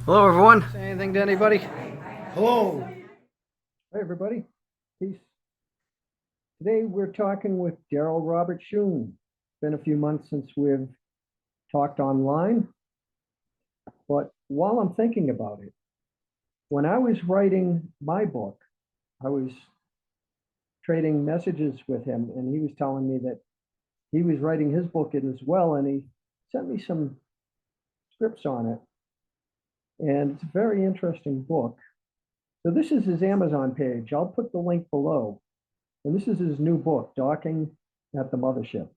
Hello, everyone. Say anything to anybody? Hello. Hi, everybody. Peace. Today we're talking with Darryl Robert Schoon. It's been a few months since we've talked online, but while I'm thinking about it, when I was writing my book, I was trading messages with him, and he was telling me that he was writing his book as well, and he sent me some scripts on it. And it's a very interesting book. So this is his Amazon page. I'll put the link below. And this is his new book, Docking at the Mothership.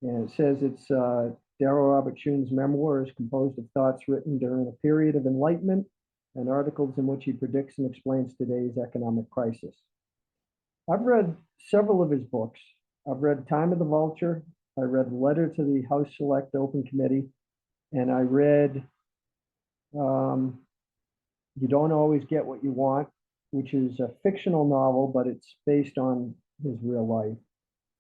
And it says it's Darryl Robert Schoon's memoir is composed of thoughts written during a period of enlightenment and articles in which he predicts and explains today's economic crisis. I've read several of his books. I've read Time of the Vulture. I read Letter to the House Select Open Committee. And I read You Don't Always Get What You Want, which is a fictional novel, but it's based on his real life.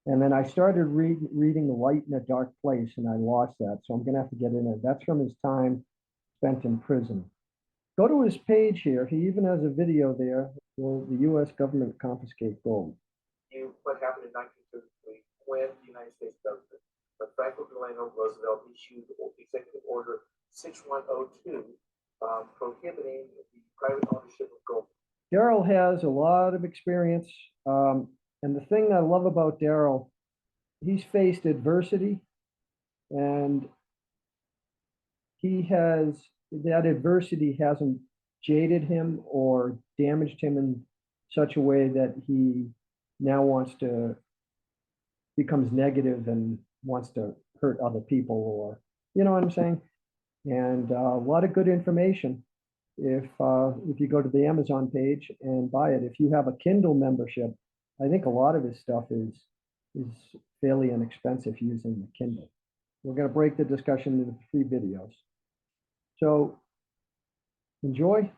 And then I started reading The Light in a Dark Place, and I lost that. So I'm going to have to get in it. That's from his time spent in prison. Go to his page here. He even has a video there. Will the U.S. government confiscate gold? What happened in 1933 when the United States government, but Franklin Delano Roosevelt issued Executive Order 6102, prohibiting the private ownership of gold. Darryl has a lot of experience. And the thing I love about Darryl, he's faced adversity, and that adversity hasn't jaded him or damaged him in such a way that he now becomes negative and wants to hurt other people, or, you know what I'm saying? And a lot of good information. If you go to the Amazon page and buy it, if you have a Kindle membership, I think a lot of his stuff is fairly inexpensive using the Kindle. We're going to break the discussion into 3 videos. So enjoy.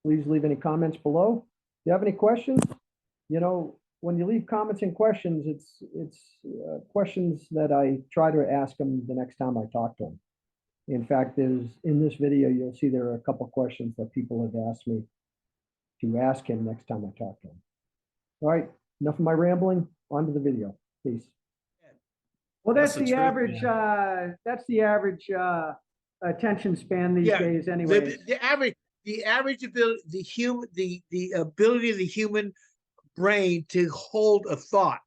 Please leave any comments below. If you have any questions, when you leave comments and questions, it's questions that I try to ask them the next time I talk to them. In fact, in this video, you'll see there are a couple questions that people have asked me to ask him next time I talk to him. All right, enough of my rambling. On to the video. Peace. Well, that's the average. That's the average attention span these days, anyway. The average ability, the ability of the human brain to hold a thought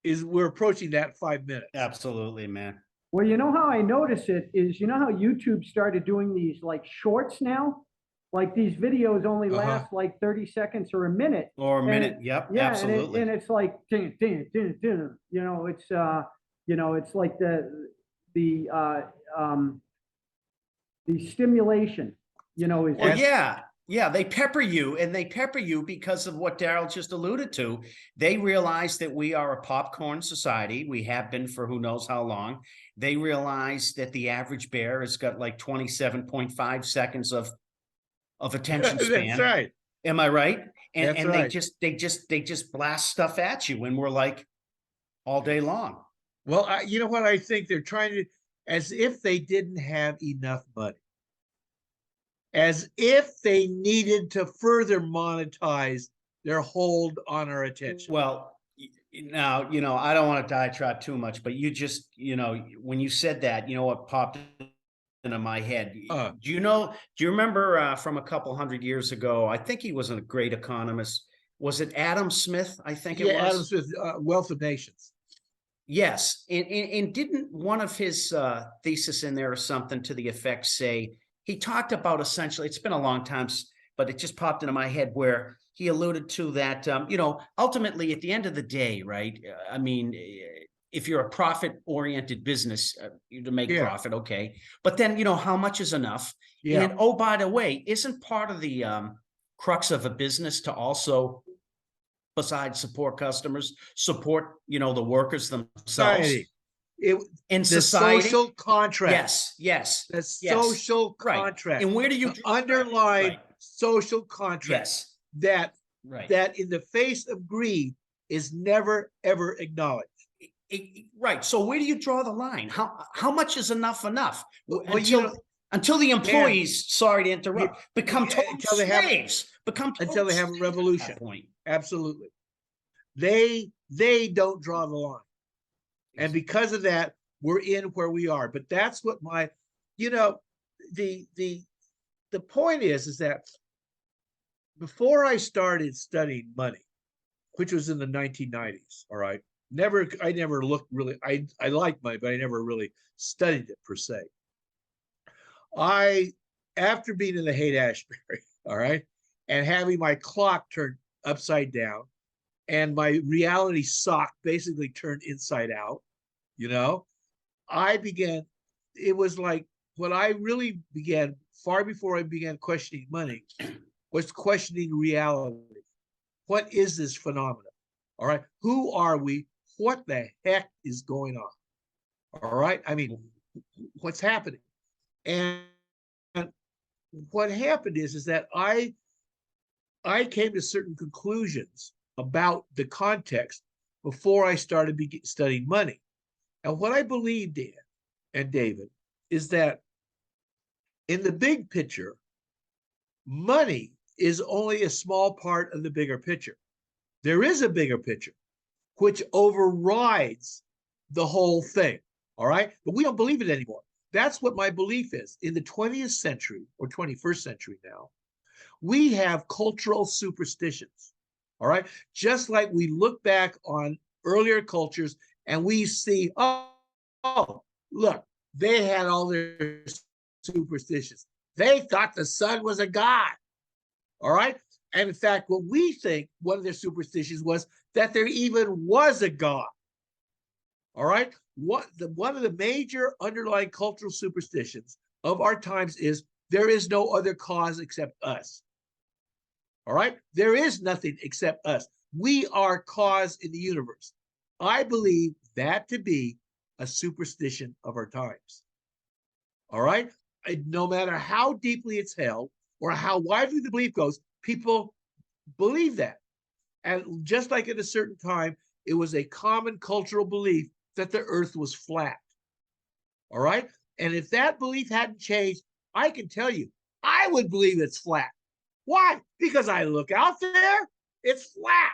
we're approaching that 5 minutes. Absolutely, man. Well, you know how I notice it is, you know how YouTube started doing these like shorts now? Like these videos only last like 30 seconds or a minute. Or a minute, yep, yeah, absolutely. And it's like, it's like the stimulation, is well, yeah, they pepper you because of what Darryl just alluded to. They realize that we are a popcorn society. We have been for who knows how long. They realize that the average bear has got like 27.5 seconds of attention span. That's right. Am I right? And That's right. they just blast stuff at you, and we're like all day long. Well, you know what I think they're trying to, as if they didn't have enough money, as if they needed to further monetize their hold on our attention. Well, now, I don't want to diatribe too much, but you just, when you said that, what popped into my head. Do you remember from a couple hundred years ago, I think he was a great economist. Was it Adam Smith? I think it was. Adam Smith, Wealth of Nations. Yes. And didn't one of his thesis in there or something to the effect say, he talked about essentially, it's been a long time, but it just popped into my head where he alluded to that, ultimately at the end of the day, right? I mean, if you're a profit-oriented business, to make profit, okay. But then, how much is enough? Yeah. And oh, by the way, isn't part of the crux of a business to also, besides support customers, support, the workers themselves? In society, social contract. Yes. The social contract. Right. And where do you underline social contract? Yes. That in the face of greed is never ever acknowledged. Right. So where do you draw the line? How much is enough enough? Well, you know, Until the employees, sorry to interrupt, become total until they have- slaves. until they have a At revolution. that point. Absolutely. They don't draw the line. And because of that, we're in where we are. But that's what my, you know, the point is that before I started studying money, which was in the 1990s, all right, I never looked really, I liked money, but I never really studied it per se. After being in the Haight-Ashbury, all right, and having my clock turned upside down and my reality sock basically turned inside out, you know, it was like what I really began far before I began questioning money was questioning reality. What is this phenomenon? All right. Who are we? What the heck is going on? All right. I mean, what's happening? And what happened is that I came to certain conclusions about the context before I started studying money. And what I believe, Dan and David, is that in the big picture, money is only a small part of the bigger picture. There is a bigger picture, which overrides the whole thing. All right. But we don't believe it anymore. That's what my belief is. In the 20th century or 21st century now, we have cultural superstitions. All right. Just like we look back on earlier cultures and we see, oh, look, they had all their superstitions. They thought the sun was a god. All right. And in fact, what we think one of their superstitions was that there even was a God. All right. One of the major underlying cultural superstitions of our times is there is no other cause except us. All right. There is nothing except us. We are cause in the universe. I believe that to be a superstition of our times. All right. No matter how deeply it's held or how widely the belief goes, people believe that. And just like at a certain time, it was a common cultural belief that the earth was flat. All right. And if that belief hadn't changed, I can tell you, I would believe it's flat. Why? Because I look out there, it's flat.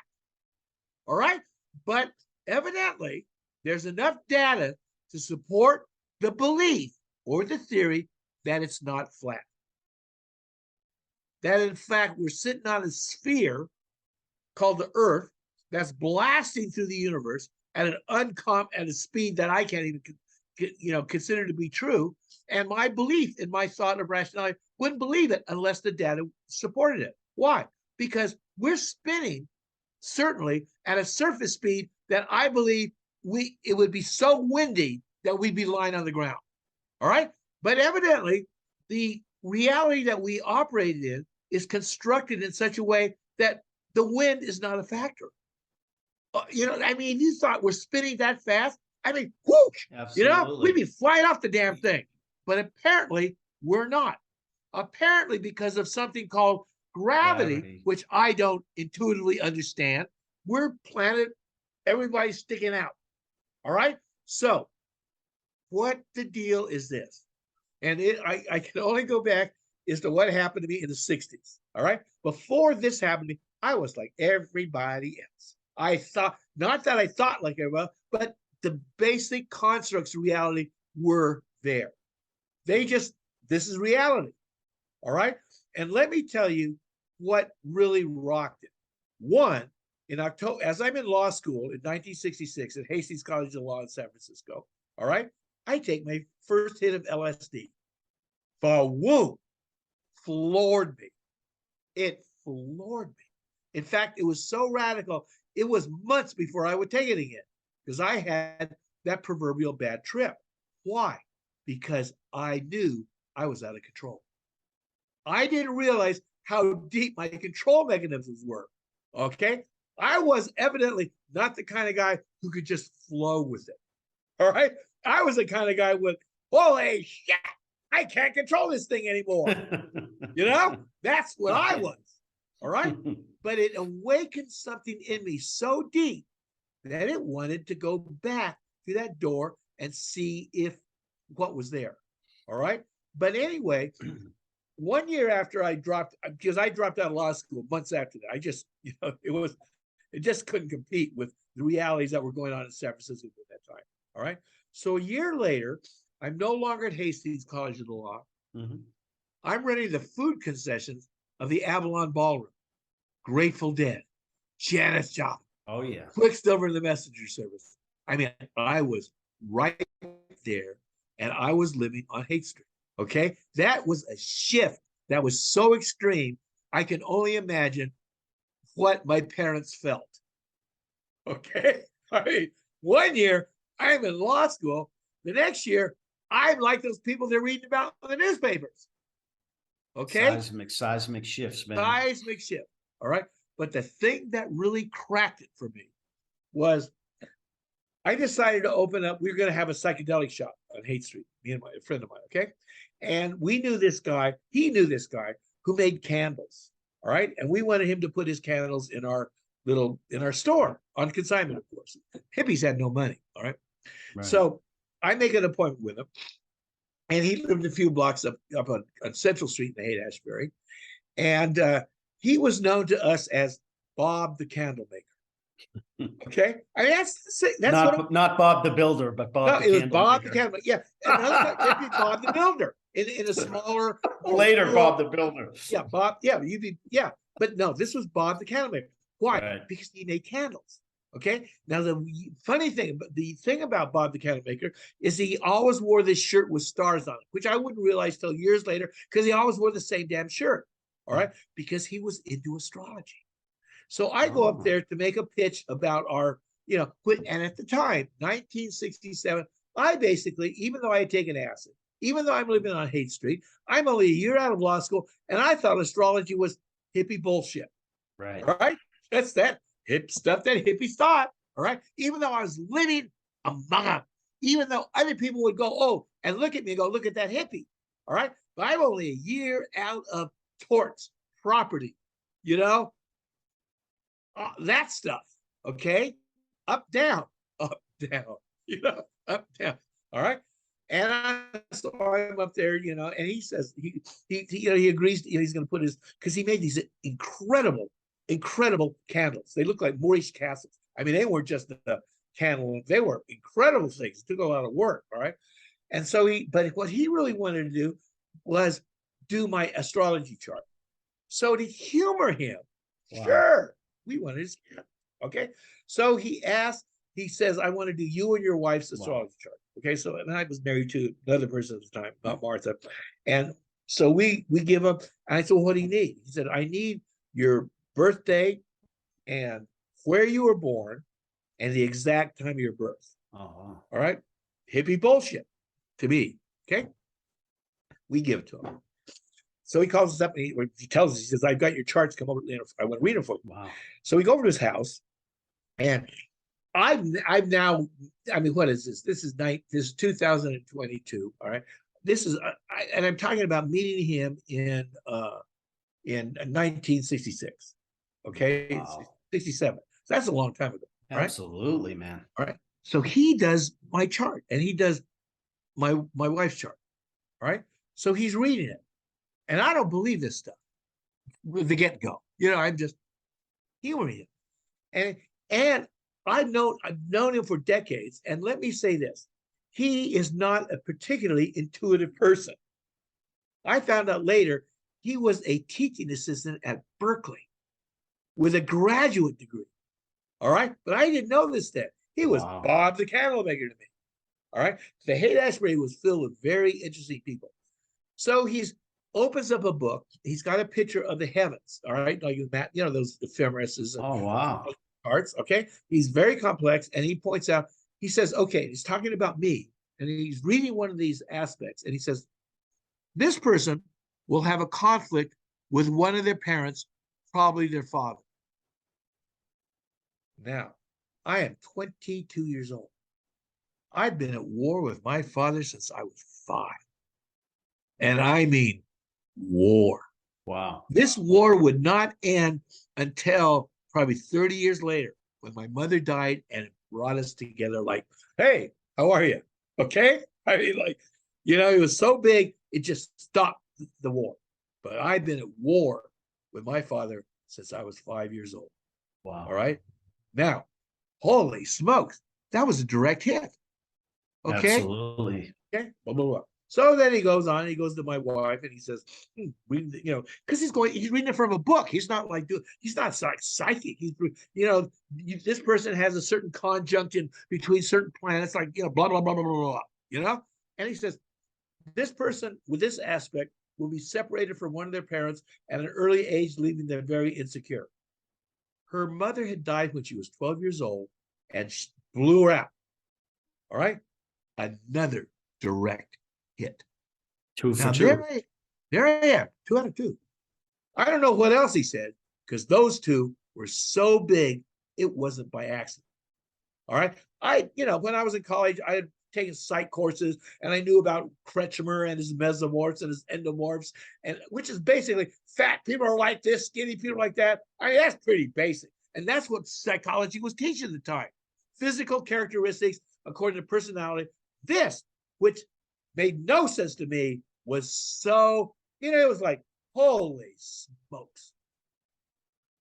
All right. But evidently, there's enough data to support the belief or the theory that it's not flat. That in fact, we're sitting on a sphere called the Earth that's blasting through the universe at at a speed that I can't even consider to be true. And my belief in my thought of rationality wouldn't believe it unless the data supported it. Why? Because we're spinning certainly at a surface speed that I believe it would be so windy that we'd be lying on the ground. All right. But evidently, the reality that we operated in is constructed in such a way that the wind is not a factor. I mean, you thought we're spinning that fast. I mean, whoosh, we'd be flying off the damn thing. But apparently, we're not. Apparently, because of something called gravity, which I don't intuitively understand, everybody's sticking out. All right. So, what the deal is this? And I can only go back as to what happened to me in the 60s. All right. Before this happened to me, I was like everybody else. I thought, not that I thought like everybody else, but the basic constructs of reality were there. This is reality. All right. And let me tell you what really rocked it. One, in October, as I'm in law school in 1966 at Hastings College of Law in San Francisco, all right, I take my first hit of LSD. Boom, floored me. It floored me. In fact, it was so radical, it was months before I would take it again because I had that proverbial bad trip. Why? Because I knew I was out of control. I didn't realize how deep my control mechanisms were. Okay. I was evidently not the kind of guy who could just flow with it. All right. I was the kind of guy with, holy shit, I can't control this thing anymore. That's what I was. All right. But it awakened something in me so deep that it wanted to go back to that door and see if what was there. All right. But anyway, 1 year after I dropped, because I dropped out of law school months after that, I just, it just couldn't compete with the realities that were going on in San Francisco at that time. All right. So a year later, I'm no longer at Hastings College of the Law. I'm running the food concessions of the Avalon Ballroom, Grateful Dead, Janis Joplin. Oh, yeah. Quicksilver in the Messenger Service. I mean, I was right there, and I was living on Haight Street. Okay, that was a shift that was so extreme. I can only imagine what my parents felt. Okay, I mean, 1 year I'm in law school. The next year I'm like those people they're reading about in the newspapers. Okay, Seismic shifts, man. Seismic shift. All right, but the thing that really cracked it for me was I decided to open up. We were going to have a psychedelic shop on Haight Street, me and a friend of mine. Okay. And we knew this guy. He knew this guy who made candles. All right. And we wanted him to put his candles in our store on consignment, of course. Hippies had no money. All right. So I make an appointment with him. And he lived a few blocks up on Central Street in Haight-Ashbury. And he was known to us as Bob the Candle Maker. Okay, I mean that's not Bob the Builder, but Bob. No, it was Bob the Candle Maker. Yeah, another guy, Bob the Builder in a smaller later Bob the Builder. Yeah, Bob. Yeah, but no, this was Bob the Candle Maker. Why? Right. Because he made candles. Okay. Now the funny thing, the thing about Bob the Candle Maker is he always wore this shirt with stars on it, which I wouldn't realize till years later because he always wore the same damn shirt. All right, because he was into astrology. So I go up there to make a pitch about our, and at the time, 1967, I basically, even though I had taken acid, even though I'm living on Haight Street, I'm only a year out of law school, and I thought astrology was hippie bullshit. Right. All right. That's that hip stuff that hippies thought. All right. Even though I was living among them, even though other people would go, oh, and look at me and go, look at that hippie. All right. But I'm only a year out of torts, property, that stuff. Okay. Up, down, up, down. All right. And I'm up there, and he says he agrees. He's going to put because he made these incredible candles. They look like Moorish castles. I mean, they weren't just a candle; they were incredible things. It took a lot of work. All right. And so but what he really wanted to do was do my astrology chart. So to humor him, sure, we wanted his candle. Okay. So he says, I want to do you and your wife's astrology chart. Okay. So, and I was married to another person at the time, not Martha. And so we give him, and I said, well, what do you need? He said, I need your birthday and where you were born and the exact time of your birth. All right. Hippie bullshit to me. Okay. We give it to him. So he calls us up and he tells us, he says, I've got your charts, come over. I want to read them for you. Wow. So we go over to his house and I've now, I mean, what is this? This is 2022. All right. This is, and I'm talking about meeting him in 1966. Okay. Wow. 67. So that's a long time ago. Right? Absolutely, man. All right. So he does my chart and he does my wife's chart. All right. So he's reading it. And I don't believe this stuff with the get-go. I'm just humoring him. And I've known him for decades. And let me say this. He is not a particularly intuitive person. I found out later he was a teaching assistant at Berkeley with a graduate degree. All right. But I didn't know this then. He was Bob the Candle Maker to me. All right. The Haight-Ashbury was filled with very interesting people. So he's opens up a book. He's got a picture of the heavens. All right. Like that, those ephemeruses. And charts. Okay. He's very complex. And he points out, he says, okay, he's talking about me. And he's reading one of these aspects. And he says, this person will have a conflict with one of their parents, probably their father. Now, I am 22 years old. I've been at war with my father since I was 5. And I mean war. Wow. This war would not end until probably 30 years later. when my mother died, and it brought us together like, hey, how are you? Okay? I mean, like, it was so big, it just stopped the war. But I've been at war with my father since I was 5 years old. Wow. All right. Now, holy smokes, that was a direct hit. Okay. Absolutely. Okay. Blah, blah, blah. So then he goes on, he goes to my wife and he says, because he's reading it from a book. He's not like, he's not like psychic. He's, this person has a certain conjunction between certain planets, like, blah, blah, blah, blah, blah, blah, And he says, this person with this aspect will be separated from one of their parents at an early age, leaving them very insecure. Her mother had died when she was 12 years old and blew her out. All right. Another direct hit. 2 for Now, 2. there I am, 2 out of 2. I don't know what else he said, because those two were so big, it wasn't by accident. All right. When I was in college, I had taken psych courses and I knew about Kretschmer and his mesomorphs and his endomorphs, and which is basically fat people are like this, skinny people like that. I mean, that's pretty basic. And that's what psychology was teaching at the time. Physical characteristics according to personality. This, which made no sense to me, was so, it was like, holy smokes.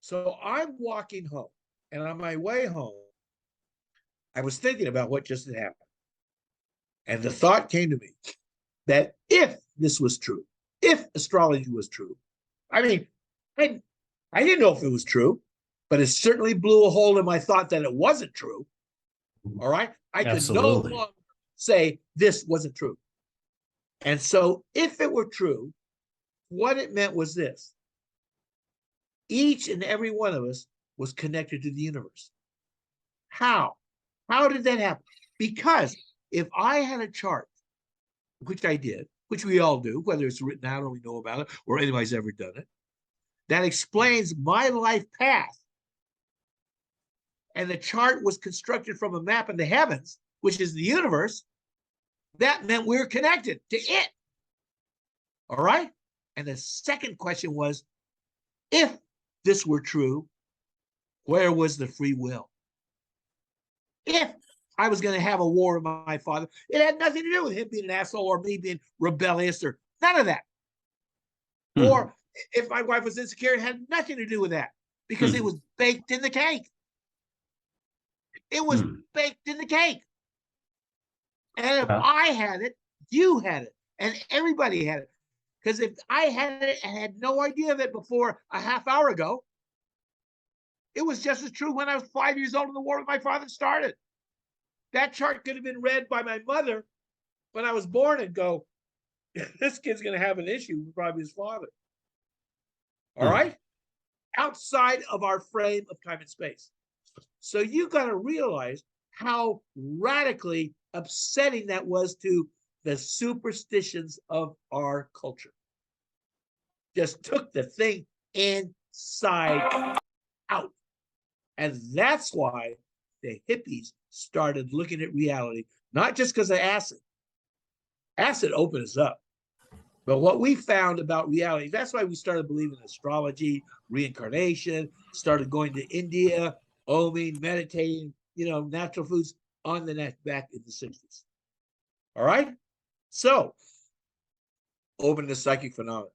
So I'm walking home, and on my way home, I was thinking about what just had happened. And the thought came to me that if this was true, if astrology was true, I mean, I didn't know if it was true, but it certainly blew a hole in my thought that it wasn't true. All right. I could no longer say this wasn't true. And so if it were true, what it meant was this. Each and every one of us was connected to the universe. How? How did that happen? Because if I had a chart, which I did, which we all do, whether it's written out or we know about it, or anybody's ever done it, that explains my life path, and the chart was constructed from a map of the heavens, which is the universe, that meant we were connected to it. All right? And the second question was, if this were true, where was the free will? If I was going to have a war with my father, it had nothing to do with him being an asshole or me being rebellious or none of that. Or if my wife was insecure, it had nothing to do with that because it was baked in the cake. It was baked in the cake. And if I had it, you had it, and everybody had it. Because if I had it and had no idea of it before a half hour ago, it was just as true when I was 5 years old and the war with my father started. That chart could have been read by my mother when I was born and go, this kid's going to have an issue with probably his father. All right? Outside of our frame of time and space. So you got to realize how radically upsetting that was to the superstitions of our culture. Just took the thing inside out. And that's why the hippies started looking at reality, not just because of acid. Acid opened us up. But what we found about reality, that's why we started believing in astrology, reincarnation, started going to India, oming, meditating, natural foods on the net back in the 60s. All right? So, open the psychic phenomenon.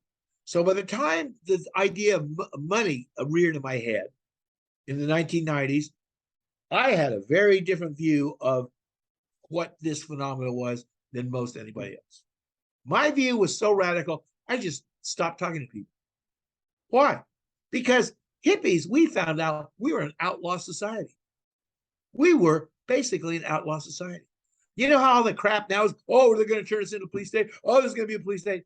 So by the time the idea of money reared in my head in the 1990s, I had a very different view of what this phenomenon was than most anybody else. My view was so radical, I just stopped talking to people. Why? Because hippies, we found out we were an outlaw society. We were basically an outlaw society. You know how all the crap now is, oh, they're going to turn us into a police state. Oh, there's going to be a police state.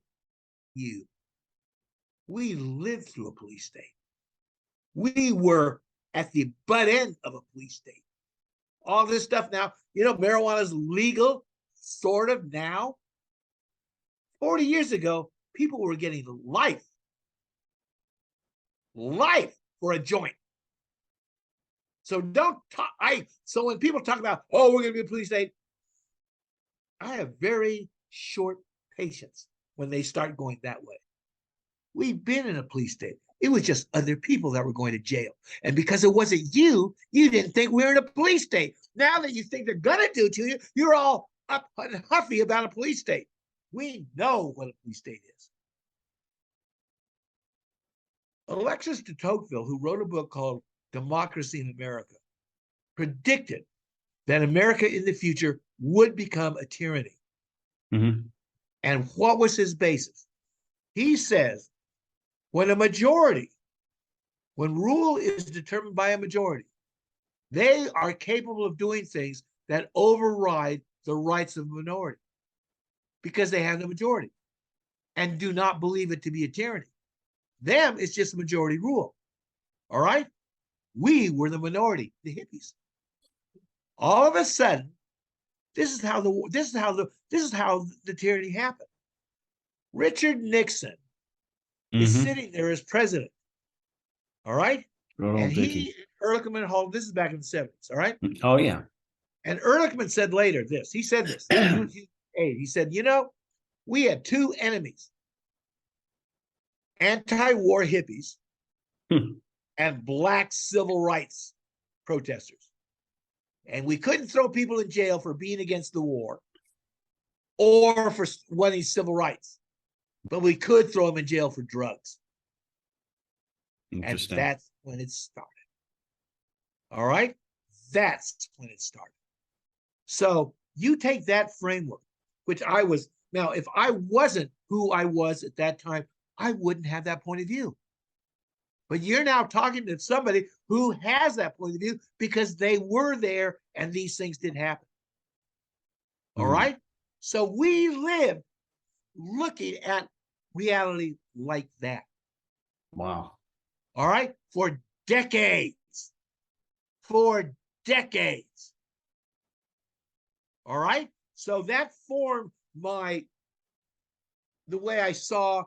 We lived through a police state. We were at the butt end of a police state. All this stuff now, marijuana is legal, sort of now. 40 years ago, people were getting life for a joint. So don't talk. So when people talk about, oh, we're going to be a police state, I have very short patience when they start going that way. We've been in a police state. It was just other people that were going to jail. And because it wasn't you, you didn't think we were in a police state. Now that you think they're going to do it to you, you're all up and huffy about a police state. We know what a police state is. Alexis de Tocqueville, who wrote a book called Democracy in America, predicted that America in the future would become a tyranny. Mm-hmm. And what was his basis? He says, when rule is determined by a majority, they are capable of doing things that override the rights of a minority because they have the majority and do not believe it to be a tyranny. Them, it's just majority rule. All right? We were the minority, the hippies. All of a sudden, this is how the tyranny happened. Richard Nixon is sitting there as president. All right? And he, Ehrlichman, this is back in the 70s, all right? Oh, yeah. And Ehrlichman said later this. He said this. He said, we had two enemies, anti-war hippies and black civil rights protesters. And we couldn't throw people in jail for being against the war or for wanting civil rights, but we could throw them in jail for drugs. And that's when it started. All right? That's when it started. So you take that framework, which I was, now, if I wasn't who I was at that time, I wouldn't have that point of view. But you're now talking to somebody who has that point of view because they were there and these things didn't happen. All right? So we live looking at reality like that. Wow. All right? For decades. For decades. All right? So that formed the way I saw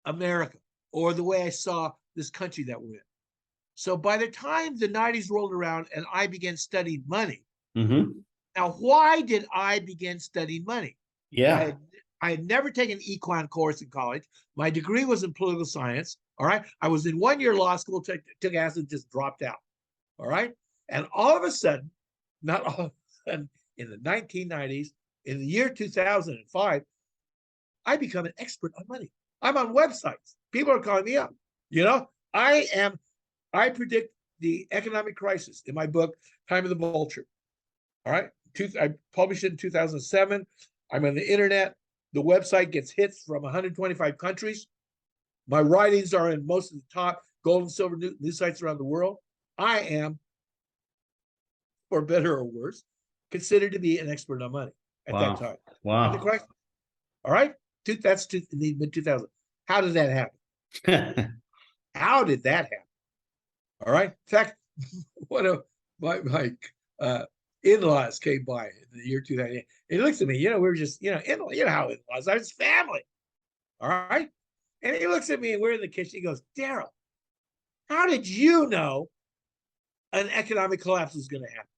America or the way I saw this country that we're in. So by the time the 90s rolled around and I began studying money, now why did I begin studying money? Yeah. I had never taken an econ course in college. My degree was in political science. All right. I was in 1 year law school, took acid, just dropped out. All right. And all of a sudden, not all of a sudden, in the 1990s, in the year 2005, I become an expert on money. I'm on websites. People are calling me up. I predict the economic crisis in my book, Time of the Vulture. All right. I published it in 2007. I'm on the internet. The website gets hits from 125 countries. My writings are in most of the top gold and silver news sites around the world. I am, for better or worse, considered to be an expert on money at that time. Wow. In the crisis. All right. That's in the mid-2000s. How did that happen? How did that happen? All right. In fact, one of my in-laws came by in the year 2008. He looks at me, we were just, how in-laws are, it's family. All right. And he looks at me and we're in the kitchen. He goes, Darryl, how did you know an economic collapse was going to happen?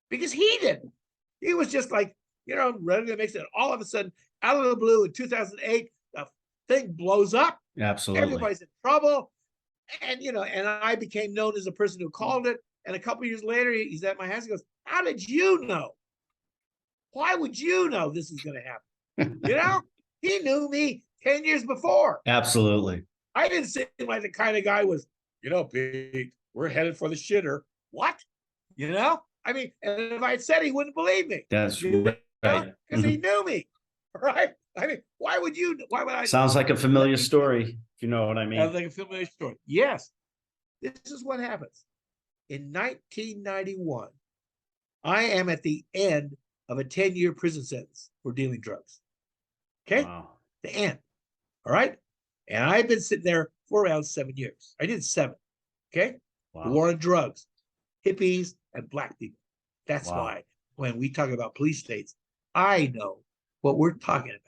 Because he didn't. He was just like, ready to make it. All of a sudden, out of the blue in 2008, the thing blows up. Absolutely. Everybody's in trouble. And, and I became known as a person who called it. And a couple of years later, he's at my house. He goes, how did you know? Why would you know this is going to happen? He knew me 10 years before. Absolutely. I didn't seem like the kind of guy was, Pete, we're headed for the shitter. What? I mean, and if I had said, he wouldn't believe me. That's right. Because he knew me. Right? I mean, why would I? Sounds like a familiar story, if you know what I mean. Sounds like a familiar story. Yes. This is what happens. In 1991, I am at the end of a 10-year prison sentence for dealing drugs. Okay? Wow. The end. All right? And I've been sitting there for around 7 years. I did 7. Okay? Wow. The war on drugs, hippies, and black people. That's Wow. why when we talk about police states, I know what we're talking about.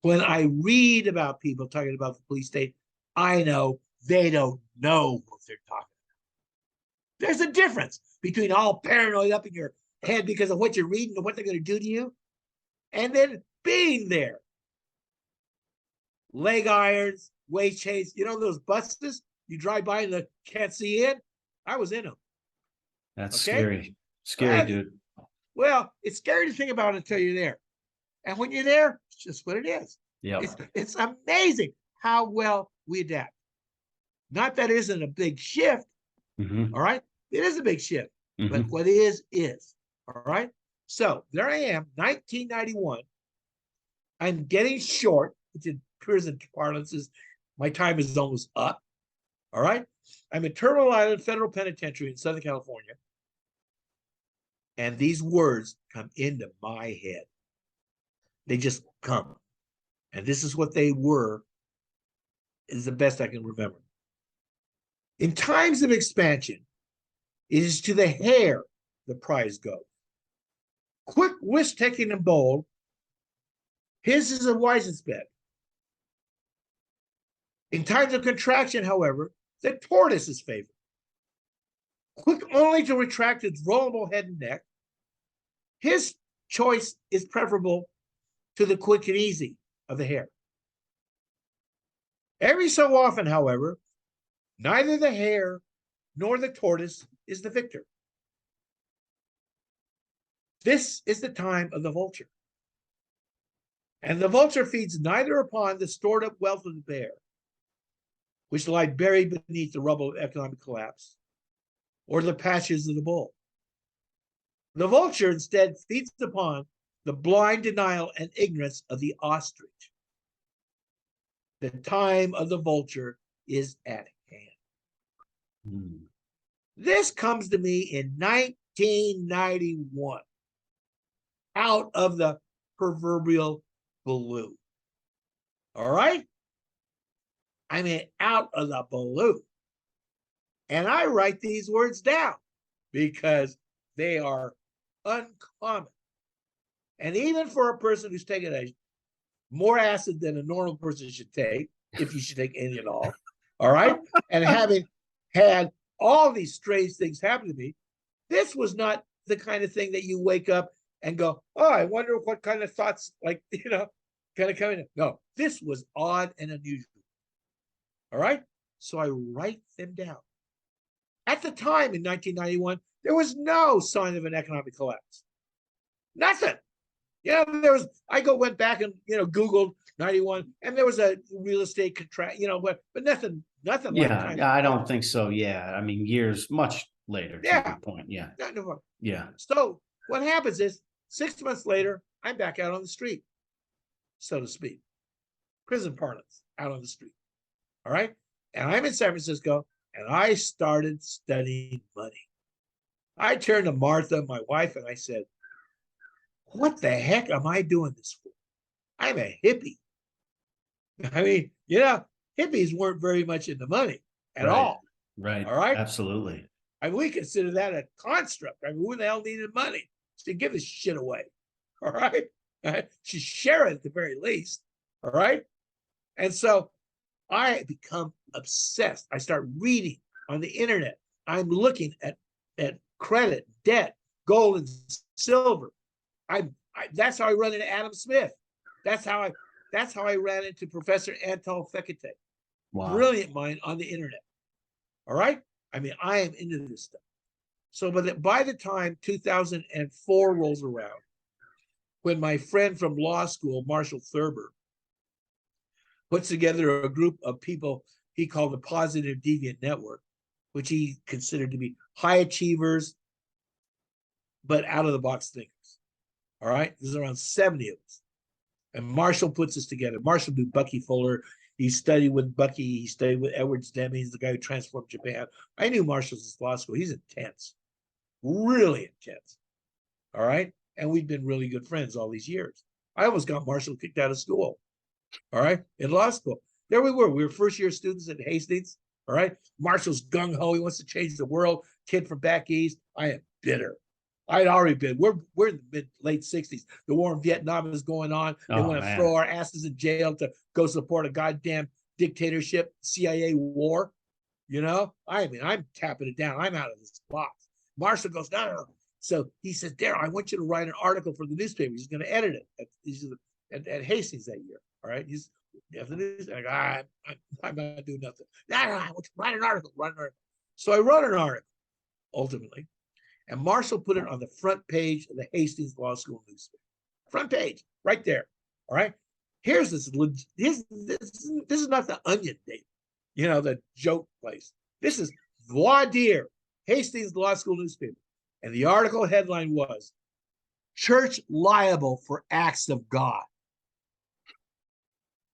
When I read about people talking about the police state, I know they don't know what they're talking about. There's a difference between all paranoid up in your head because of what you're reading and what they're going to do to you, and then being there. leg irons, weight chains. You know those buses you drive by and can't see in? I was in them. That's Okay. scary. Scary, Well, dude. Well, it's scary to think about until you're there. And when you're there, it's just what it is. Yeah. It's amazing how well we adapt. Not that it isn't a big shift, Mm-hmm. all right? It is a big shift, but Mm-hmm. what is, all right? So there I am, 1991. I'm getting short, which in prison parlance is my time is almost up, all right? I'm in Turtle Island Federal Penitentiary in Southern California. And these words come into my head. They just come. And this is what they were, is the best I can remember. In times of expansion, it is to the hare the prize goes. Quick, risk-taking, and bold, his is a wisest bet. In times of contraction, however, the tortoise is favored. Quick only to retract its vulnerable head and neck, his choice is preferable to the quick and easy of the hare. Every so often, however, neither the hare nor the tortoise is the victor. This is the time of the vulture. And the vulture feeds neither upon the stored up wealth of the bear, which lie buried beneath the rubble of economic collapse, or the passions of the bull. The vulture instead feeds upon the blind denial and ignorance of the ostrich. The time of the vulture is at hand. Mm. This comes to me in 1991 out of the proverbial blue. All right? I mean, out of the blue. And I write these words down because they are uncommon. And even for a person who's taken more acid than a normal person should take, if you should take any at all right? And having had all these strange things happen to me, this was not the kind of thing that you wake up and go, oh, I wonder what kind of thoughts, kind of coming in. No, this was odd and unusual. All right? So I write them down. At the time in 1991, there was no sign of an economic collapse. Nothing. Went back and, Googled 91, and there was a real estate contract, but nothing Yeah, I don't think so. Yeah. I mean, years much later. To your point. Yeah. Yeah. So what happens is 6 months later, I'm back out on the street, so to speak. Prison parlance, out on the street. All right. And I'm in San Francisco, and I started studying money. I turned to Martha, my wife, and I said, what the heck am I doing this for? I'm a hippie. I mean, hippies weren't very much into money at all. Right. All right. Absolutely. I mean, we consider that a construct. I mean, who the hell needed money to give this shit away? All right. To share it at the very least. All right. And so I become obsessed. I start reading on the internet. I'm looking at credit, debt, gold, and silver. That's how I run into Adam Smith. That's how I ran into Professor Antal Fekete. Wow. Brilliant mind on the internet. All right. I mean, I am into this stuff. So, by the time 2004 rolls around, when my friend from law school, Marshall Thurber, puts together a group of people he called the Positive Deviant Network, which he considered to be high achievers, but out of the box thinkers. All right. There's around 70 of us. And Marshall puts us together. Marshall knew Bucky Fuller. He studied with Bucky. He studied with Edwards Deming. He's the guy who transformed Japan. I knew Marshall's law school. He's intense, really intense. All right. And we've been really good friends all these years. I almost got Marshall kicked out of school. All right. In law school. There we were. We were first year students at Hastings. All right. Marshall's gung ho. He wants to change the world. Kid from back east. I am bitter. I'd already been. We're in the late 60s. The war in Vietnam is going on. They want to throw our asses in jail to go support a goddamn dictatorship, CIA war. I mean, I'm tapping it down. I'm out of this box. Marshall goes, no. So he says, Darryl, I want you to write an article for the newspaper. He's going to edit it at Hastings that year. All right. If the news, I go, I'm not doing nothing. Write an article, write an article. So I wrote an article, ultimately, and Marshall put it on the front page of the Hastings Law School newspaper. Front page, right there. All right. Here's this is not the Onion, Dave. You know, the joke place. This is voir dire, Hastings Law School newspaper. And the article headline was, Church Liable for Acts of God.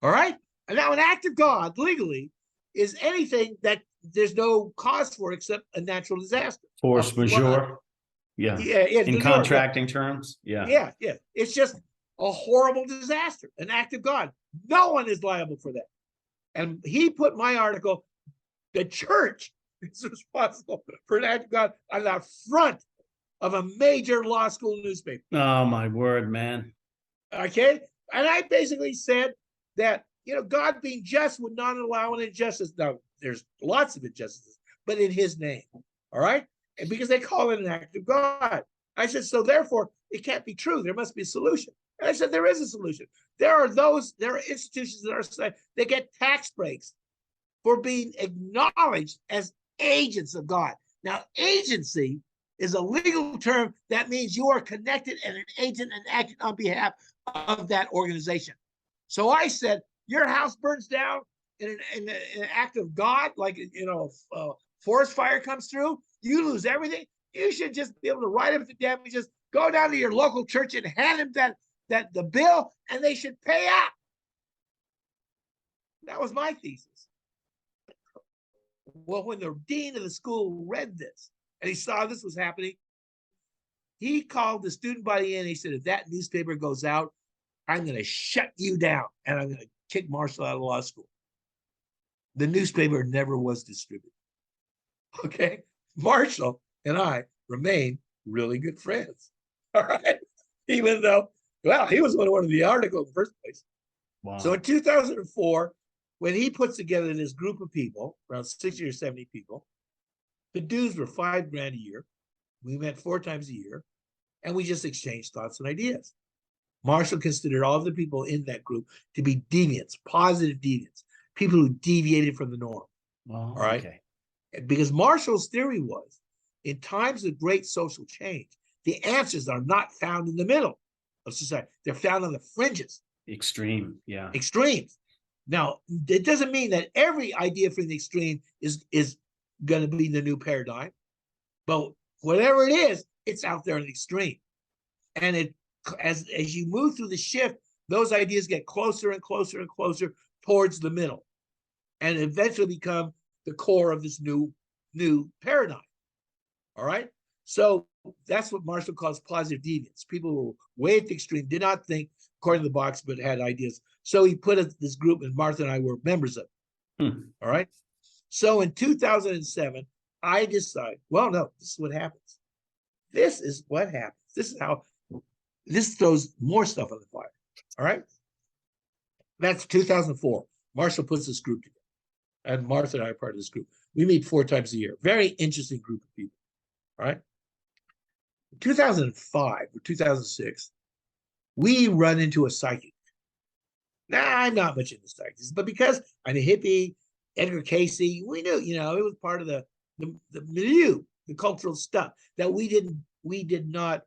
All right? And now an act of God, legally, is anything that there's no cause for except a natural disaster. Force majeure. Yeah. In contracting terms. Yeah. It's just a horrible disaster, an act of God. No one is liable for that. And he put my article, the church is responsible for an act of God, on the front of a major law school newspaper. Oh, my word, man. Okay. And I basically said that, you know, God being just would not allow an injustice. Now, there's lots of injustices, but in his name. All right. And because they call it an act of God. I said, so therefore, it can't be true. There must be a solution. And I said, there is a solution. There are institutions that are, they get tax breaks for being acknowledged as agents of God. Now, agency is a legal term that means you are connected and an agent and acting on behalf of that organization. So I said, your house burns down in an act of God, like, you know, forest fire comes through, you lose everything. You should just be able to write up the damages, go down to your local church and hand them the bill, and they should pay up. That was my thesis. Well, when the dean of the school read this and he saw this was happening, he called the student body in. He said, if that newspaper goes out, I'm going to shut you down and I'm going to kick Marshall out of law school. The newspaper never was distributed. Okay. Marshall and I remain really good friends. All right. Even though, well, he was the one who wanted the article in the first place. Wow. So in 2004, when he puts together this group of people, around 60 or 70 people, the dues were $5,000 a year. We met 4 times a year, and we just exchanged thoughts and ideas. Marshall considered all of the people in that group to be deviants, positive deviants, people who deviated from the norm. All right. Okay. Because Marshall's theory was, in times of great social change, the answers are not found in the middle of society. They're found on the fringes. Extreme. Yeah. Extremes. Now, it doesn't mean that every idea from the extreme is going to be the new paradigm, but whatever it is, it's out there in the extreme. And it, as you move through the shift, those ideas get closer and closer and closer towards the middle, and eventually become the core of this new paradigm. All right. So that's what Marshall calls positive deviance. People who were way at the extreme, did not think according to the box, but had ideas. So he put this group, and Martha and I were members of it. All right. So in 2007, I decided, well, no, this is what happens. This is what happens. This is how, this throws more stuff on the fire. All right. That's 2004. Marshall puts this group together, and Martha and I are part of this group. We meet 4 times a year. Very interesting group of people. All right. In 2005 or 2006, we run into a psychic. Now, I'm not much into psychics, but because I'm a hippie, Edgar Casey, we knew, you know, it was part of the milieu, the cultural stuff that we did not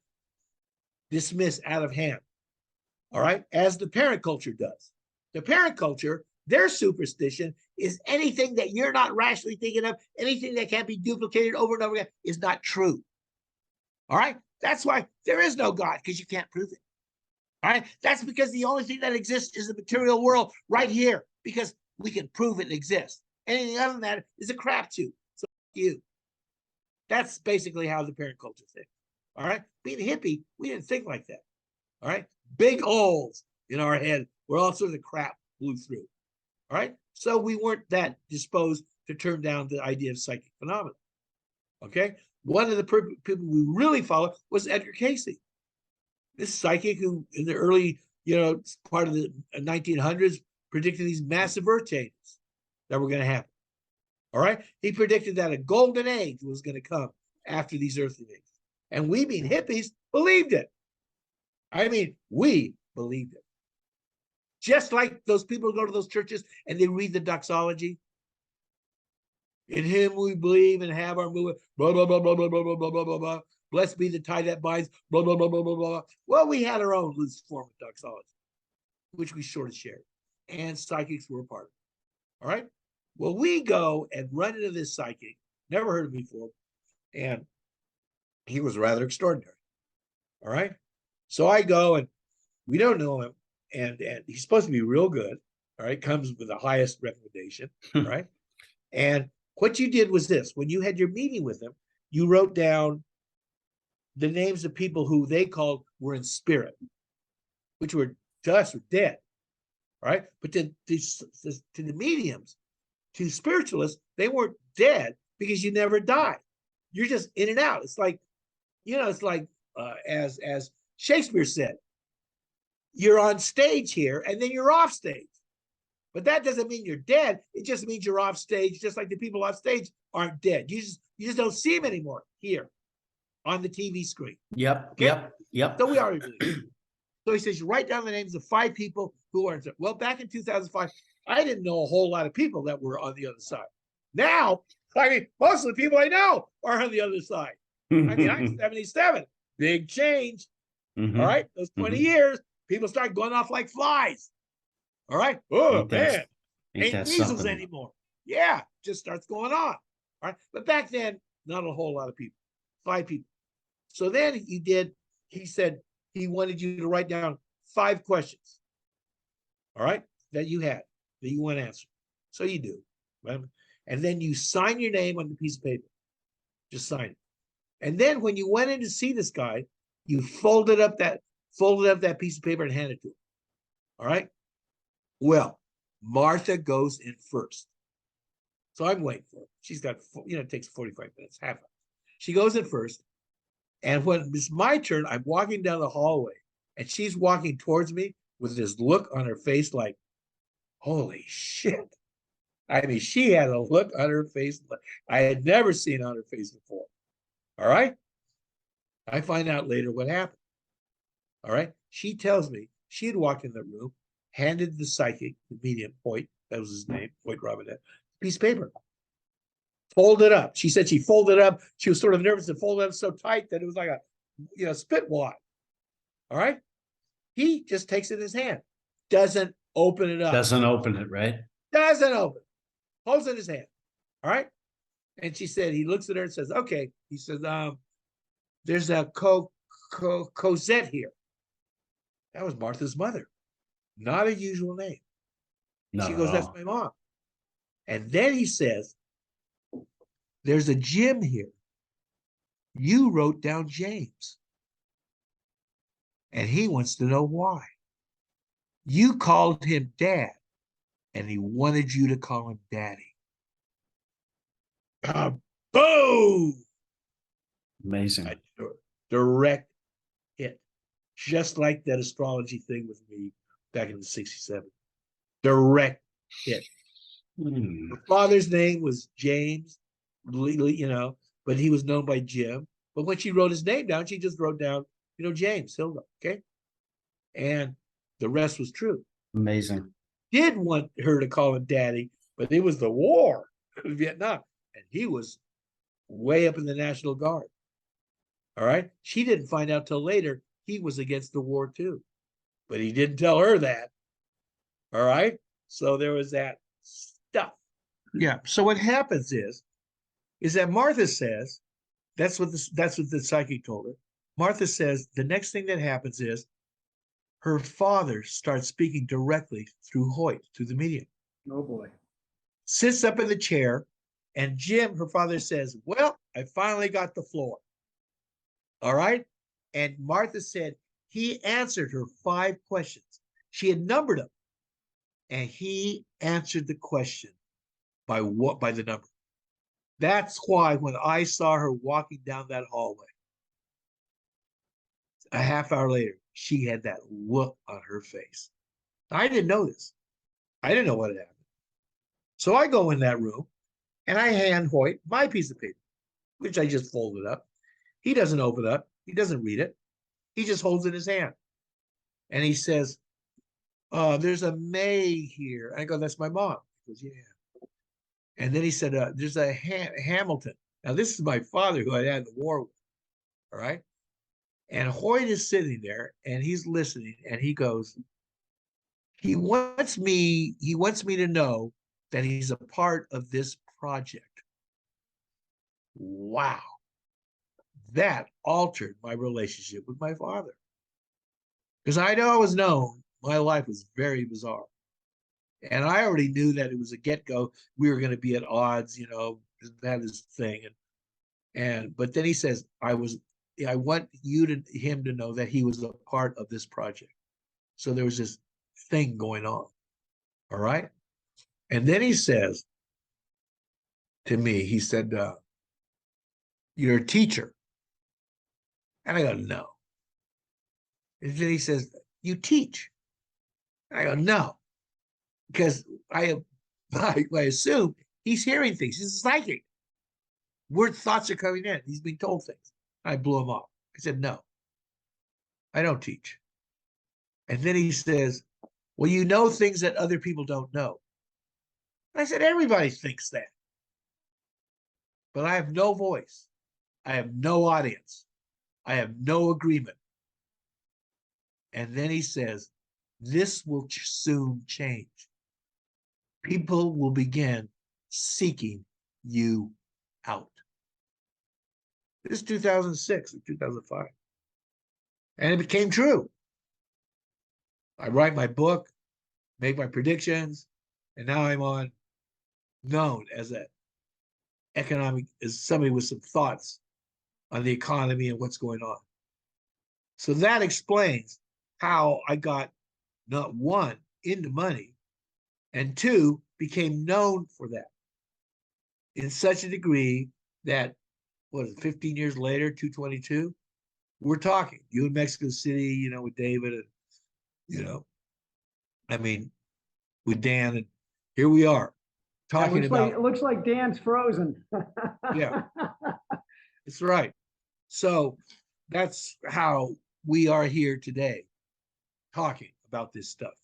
dismiss out of hand. All right. As the parent culture does. The parent culture, their superstition is anything that you're not rationally thinking of, anything that can't be duplicated over and over again is not true. All right. That's why there is no God, because you can't prove it. All right. That's because the only thing that exists is the material world right here, because we can prove it exists. Anything other than that is a crap shoot. So you. That's basically how the parent culture thinks. All right. Being a hippie, we didn't think like that. All right. Big holes in our head where all sorts of crap blew through. All right. So we weren't that disposed to turn down the idea of psychic phenomena. Okay. One of the people we really followed was Edgar Casey. This psychic who in the early, part of the 1900s predicted these massive earth changes that were going to happen. All right. He predicted that a golden age was going to come after these earthly things. And we, being hippies, believed it. I mean, we believed it. Just like those people who go to those churches and they read the doxology. In him we believe and have our movement, blah, blah, blah, blah, blah, blah, blah, blah, blah, blah, blah. Blessed be the tie that binds, blah, blah, blah, blah, blah, blah. Well, we had our own loose form of doxology, which we sort of shared. And psychics were a part of it. All right. Well, we go and run into this psychic, never heard of him before. And he was rather extraordinary. All right. So I go and we don't know him. And he's supposed to be real good. All right. Comes with the highest recommendation. All right. And what you did was this: when you had your meeting with him, you wrote down the names of people who they called were in spirit, which were to us were dead. All right. But to the mediums, to spiritualists, they weren't dead because you never die. You're just in and out. It's like, it's like as Shakespeare said, you're on stage here and then you're off stage. But that doesn't mean you're dead. It just means you're off stage, just like the people off stage aren't dead. You just don't see them anymore here on the TV screen. Yep. Okay? Yep. So we are. So he says, you write down the names of 5 people who are. Well, back in 2005, I didn't know a whole lot of people that were on the other side. Now, I mean, most of the people I know are on the other side. I mean, I'm 77. Big change. All right. Those 20 years, people start going off like flies. All right. Oh, man. Ain't measles anymore. Yeah. Just starts going on. All right. But back then, not a whole lot of people. 5 people. So then he said he wanted you to write down 5 questions. All right. That you had, that you want to answer. So you do. Right? And then you sign your name on the piece of paper. Just sign it. And then when you went in to see this guy, you folded up that piece of paper and handed it to him. All right. Well, Martha goes in first. So I'm waiting for her. She's got, it takes 45 minutes, half hour. She goes in first. And when it's my turn, I'm walking down the hallway and she's walking towards me with this look on her face like, holy shit. I mean, she had a look on her face I had never seen on her face before. All right. I find out later what happened. All right. She tells me she had walked in the room, handed the psychic, the medium, Hoyt, that was his name, Hoyt Robinette, piece of paper. Folded up. She said she folded up. She was sort of nervous and folded up so tight that it was like a spit wad. All right. He just takes it in his hand. Doesn't open it up. Doesn't open it, right? Doesn't open. Holds it in his hand. All right. And she said, he looks at her and says, okay. He says, there's a Cosette here. That was Martha's mother. Not a usual name. She goes, that's my mom. And then he says, there's a Jim here. You wrote down James. And he wants to know why. You called him Dad, and he wanted you to call him Daddy. Boom! Amazing. A direct hit. Just like that astrology thing with me back in the 67. Direct hit. Her father's name was James, but he was known by Jim. But when she wrote his name down, she just wrote down, James Hilda. Okay. And the rest was true. Amazing. Did want her to call him Daddy, but it was the war in Vietnam. And he was way up in the National Guard. All right. She didn't find out till later he was against the war too. But he didn't tell her that. All right. So there was that stuff. Yeah. So what happens is that Martha says, that's what the psychic told her. Martha says the next thing that happens is her father starts speaking directly through Hoyt, through the medium. Oh boy. Sits up in the chair, and Jim, her father, says, well, I finally got the floor. All right. And Martha said he answered her 5 questions. She had numbered them. And he answered the question by the number. That's why when I saw her walking down that hallway, a half hour later, she had that look on her face. I didn't know this. I didn't know what had happened. So I go in that room and I hand Hoyt my piece of paper, which I just folded up. He doesn't open it up. He doesn't read it. He just holds it in his hand. And he says, there's a May here. I go, that's my mom. He goes, yeah. And then he said, there's a Hamilton. Now, this is my father who I had the war with. All right. And Hoyt is sitting there and he's listening and he goes, he wants me to know that he's a part of this project. Wow. That altered my relationship with my father. Because I'd always known my life was very bizarre. And I already knew that it was a get-go. We were going to be at odds, you know, that is the thing. But then he says, I want him to know that he was a part of this project. So there was this thing going on. All right. And then he says to me, he said, you're a teacher. And I go, no. And then he says, you teach. And I go, no. Because I assume he's hearing things. He's a psychic. Thoughts are coming in. He's being told things. I blew him off. I said, no, I don't teach. And then he says, well, you know things that other people don't know. And I said, everybody thinks that. But I have no voice. I have no audience. I have no agreement. And then he says, this will soon change. People will begin seeking you out. This is 2006 or 2005. And it became true. I write my book, make my predictions, and now I'm known as as somebody with some thoughts on the economy and what's going on. So that explains how I got, not one, into money, and two, became known for that in such a degree that, 15 years later, 222, we're talking. You in Mexico City, you know, with David and, you know, I mean, with Dan, and here we are talking about. It looks like Dan's frozen. Yeah, that's right. So that's how we are here today, talking about this stuff.